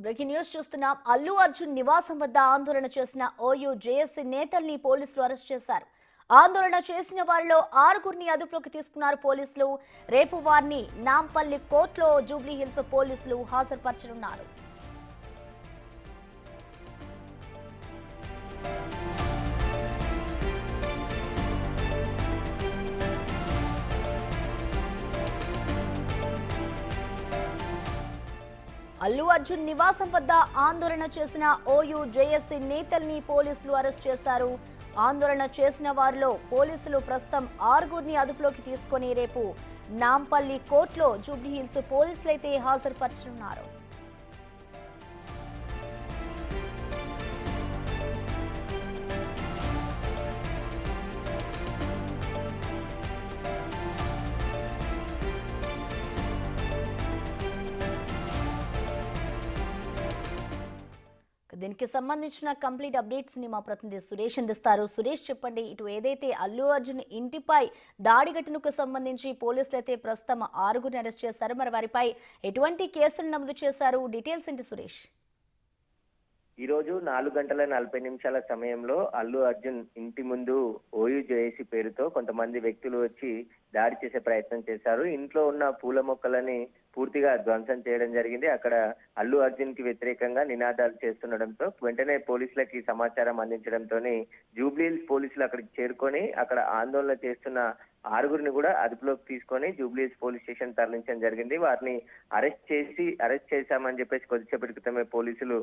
Breaking news చూస్తున్నాం. అల్లు అర్జున్ నివాసం వద్ద ఆందోళన చేసిన ఓయూ జేఏసీ నేతల్ని పోలీసులు అరెస్ట్ చేశారు. ఆందోళన చేసిన వారిలో 6గురిని అదుపులోకి తీసుకున్నారు పోలీసులు. రేపు వారిని నాంపల్లి కోర్టులో జూబ్లీ హిల్స్ పోలీసులు హాజరుపరచనున్నారు. అల్లు అర్జున్ నివాసం వద్ద ఆందోళన చేసిన ఓయూ జేఏసీ నేతల్ని పోలీసులు అరెస్ట్ చేశారు. ఆందోళన చేసిన వారిలో పోలీసులు ప్రస్తుతం 6గురిని అదుపులోకి తీసుకుని రేపు నాంపల్లి కోర్టులో జూబ్లీ హిల్స్ పోలీసులైతే హాజరుపరచనున్నారు. దీనికి సంబంధించిన కంప్లీట్ అప్డేట్స్ ని మా ప్రతినిధి సురేష్ అందిస్తారు. సురేష్, చెప్పండి, ఇటు ఏదైతే అల్లు అర్జున్ ఇంటిపై దాడి ఘటనకు సంబంధించి పోలీసులు అయితే ప్రస్తుతం 6గురిని అరెస్ట్ చేశారు. మరి వారిపై ఎటువంటి కేసులు నమోదు చేశారు? డీటెయిల్స్ ఏంటి సురేష్? ఈ రోజు 4:40 సమయంలో అల్లు అర్జున్ ఇంటి ముందు ఓయూ జేఏసీ పేరుతో కొంతమంది వ్యక్తులు వచ్చి దాడి చేసే ప్రయత్నం చేశారు. ఇంట్లో ఉన్న పూల మొక్కలని పూర్తిగా ధ్వంసం చేయడం జరిగింది. అక్కడ అల్లు అర్జున్ కి వ్యతిరేకంగా నినాదాలు చేస్తుండడంతో వెంటనే పోలీసులకి సమాచారం అందించడంతో జూబ్లీ హిల్స్ పోలీసులు అక్కడికి చేరుకొని అక్కడ ఆందోళన చేస్తున్న 6గురిని కూడా అదుపులోకి తీసుకొని జూబ్లీ హిల్స్ పోలీస్ స్టేషన్ తరలించడం జరిగింది. వారిని అరెస్ట్ చేశామని చెప్పేసి కొద్దిసేపటి క్రితమే పోలీసులు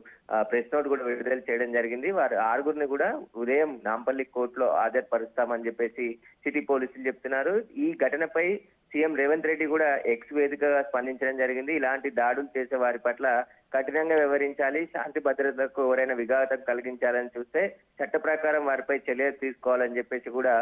ప్రెస్ నోట్ కూడా విడుదల చేయడం జరిగింది. వారు 6గురిని కూడా ఉదయం నాంపల్లి కోర్టులో హాజరుపరుస్తామని చెప్పేసి సిటీ పోలీసులు చెప్తున్నారు. ఈ ఘటనపై సీఎం రేవంత్ రెడ్డి కూడా ఎక్స్ వేదికగా స్పందించడం జరిగింది. ఇలాంటి దాడులు చేసే వారి పట్ల కఠినంగా వ్యవహరించాలి, శాంతి భద్రతలకు ఎవరైనా విఘాతం కలిగించాలని చూస్తే చట్ట ప్రకారం వారిపై చర్యలు తీసుకోవాలని చెప్పేసి కూడా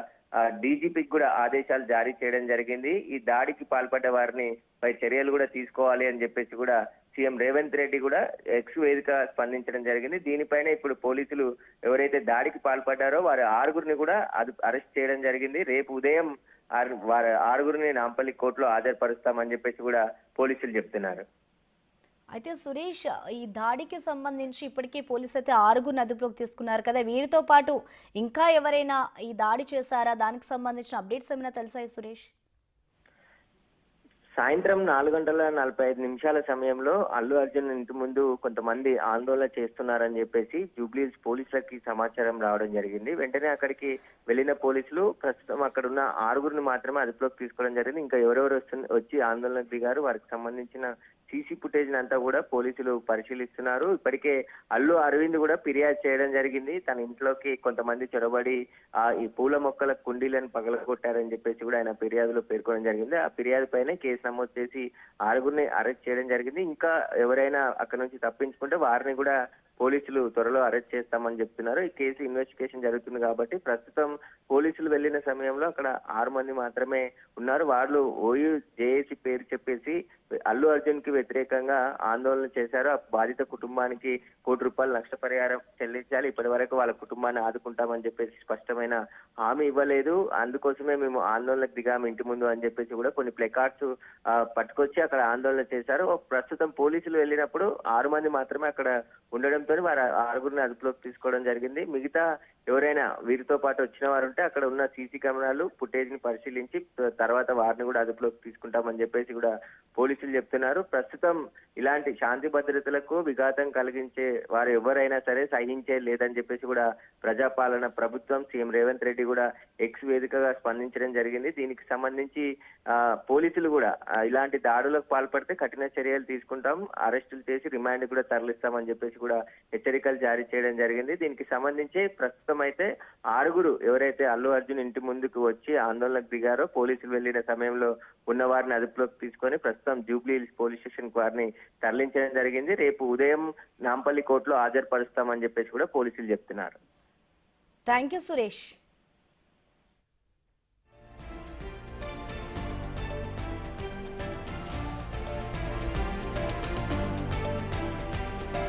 డీజీపీకి కూడా ఆదేశాలు జారీ చేయడం జరిగింది. ఈ దాడికి పాల్పడ్డ వారిని పై చర్యలు కూడా తీసుకోవాలి అని చెప్పేసి కూడా సీఎం రేవంత్ రెడ్డి కూడా ఎక్స్ వేదిక స్పందించడం జరిగింది. దీనిపైన ఇప్పుడు పోలీసులు ఎవరైతే దాడికి పాల్పడ్డారో వారి 6గురిని కూడా అరెస్ట్ చేయడం జరిగింది. రేపు ఉదయం వారి 6గురిని నాంపల్లి కోర్టులో హాజరుపరుస్తామని చెప్పేసి కూడా పోలీసులు చెప్తున్నారు. అయితే సురేష్, ఈ దాడికి సంబంధించి ఇప్పటికే పోలీసు అయితే 6గురిని అదుపులోకి తీసుకున్నారు కదా, వీరితో పాటు ఇంకా ఎవరైనా ఈ దాడి చేశారా? దానికి సంబంధించిన అప్డేట్స్ ఏమైనా తెలుసాయి సురేష్? సాయంత్రం 4:45 సమయంలో అల్లు అర్జున్ ఇంటి ముందు కొంతమంది ఆందోళన చేస్తున్నారని చెప్పేసి జూబ్లీ హిల్స్ పోలీసులకి సమాచారం రావడం జరిగింది. వెంటనే అక్కడికి వెళ్లిన పోలీసులు ప్రస్తుతం అక్కడ ఉన్న 6గురిని మాత్రమే అదుపులోకి తీసుకోవడం జరిగింది. ఇంకా ఎవరెవరు వచ్చి ఆందోళనకు దిగారు, వారికి సంబంధించిన సీసీ ఫుటేజ్ అంతా కూడా పోలీసులు పరిశీలిస్తున్నారు. ఇప్పటికే అల్లు అరవింద్ కూడా ఫిర్యాదు చేయడం జరిగింది. తన ఇంట్లోకి కొంతమంది చొరబడి ఈ పూల మొక్కల కుండీలను పగలగొట్టారని చెప్పేసి కూడా ఆయన ఫిర్యాదులో పేర్కొనడం జరిగింది. ఆ ఫిర్యాదు పైన కేసు నమోదు చేసి 6గురిని అరెస్ట్ చేయడం జరిగింది. ఇంకా ఎవరైనా అక్కడ నుంచి తప్పించుకుంటే వారిని కూడా పోలీసులు త్వరలో అరెస్ట్ చేస్తామని చెప్తున్నారు. ఈ కేసు ఇన్వెస్టిగేషన్ జరుగుతుంది కాబట్టి ప్రస్తుతం పోలీసులు వెళ్లిన సమయంలో అక్కడ 6 మంది మాత్రమే ఉన్నారు. వాళ్ళు ఓయూ జేఏసీ పేరు చెప్పేసి అల్లు అర్జున్ కి వ్యతిరేకంగా ఆందోళన చేశారు. ఆ బాధిత కుటుంబానికి ₹1,00,00,000 నష్టపరిహారం చెల్లించాలి, ఇప్పటి వరకు వాళ్ళ కుటుంబాన్ని ఆదుకుంటామని చెప్పేసి స్పష్టమైన హామీ ఇవ్వలేదు. అందుకోసమే మేము ఆందోళనకు దిగాము ఇంటి ముందు అని చెప్పేసి కూడా కొన్ని ప్లెకార్డ్స్ పట్టుకొచ్చి అక్కడ ఆందోళన చేశారు. ప్రస్తుతం పోలీసులు వెళ్ళినప్పుడు 6 మంది మాత్రమే అక్కడ ఉండడంతో వారు 6గురిని అదుపులోకి తీసుకోవడం జరిగింది. మిగతా ఎవరైనా వీరితో పాటు వచ్చిన వారు ఉంటే అక్కడ ఉన్న సీసీ కెమెరాలు ఫుటేజ్ ని పరిశీలించి తర్వాత వారిని కూడా అదుపులోకి తీసుకుంటామని చెప్పేసి కూడా పోలీసులు చెప్తున్నారు. ప్రస్తుతం ఇలాంటి శాంతి భద్రతలకు విఘాతం కలిగించే వారు ఎవరైనా సరే సహించే లేదని చెప్పేసి కూడా ప్రజాపాలన ప్రభుత్వం సీఎం రేవంత్ రెడ్డి కూడా ఎక్స్ వేదికగా స్పందించడం జరిగింది. దీనికి సంబంధించి పోలీసులు కూడా ఇలాంటి దాడులకు పాల్పడితే కఠిన చర్యలు తీసుకుంటాం, అరెస్టులు చేసి రిమాండ్ కూడా తరలిస్తామని చెప్పేసి కూడా హెచ్చరికలు జారీ చేయడం జరిగింది. దీనికి సంబంధించి ప్రస్తుతం అయితే 6గురు ఎవరైతే అల్లు అర్జున్ ఇంటి ముందుకు వచ్చి ఆందోళనకు దిగారో పోలీసులు వెళ్లిన సమయంలో ఉన్న వారిని అదుపులోకి తీసుకొని ప్రస్తుతం జూబ్లీ హిల్స్ పోలీస్ స్టేషన్ కు వారిని తరలించడం జరిగింది. రేపు ఉదయం నాంపల్లి కోర్టులో హాజరుపరుస్తామని చెప్పేసి కూడా పోలీసులు చెప్తున్నారు. Thank you Suresh.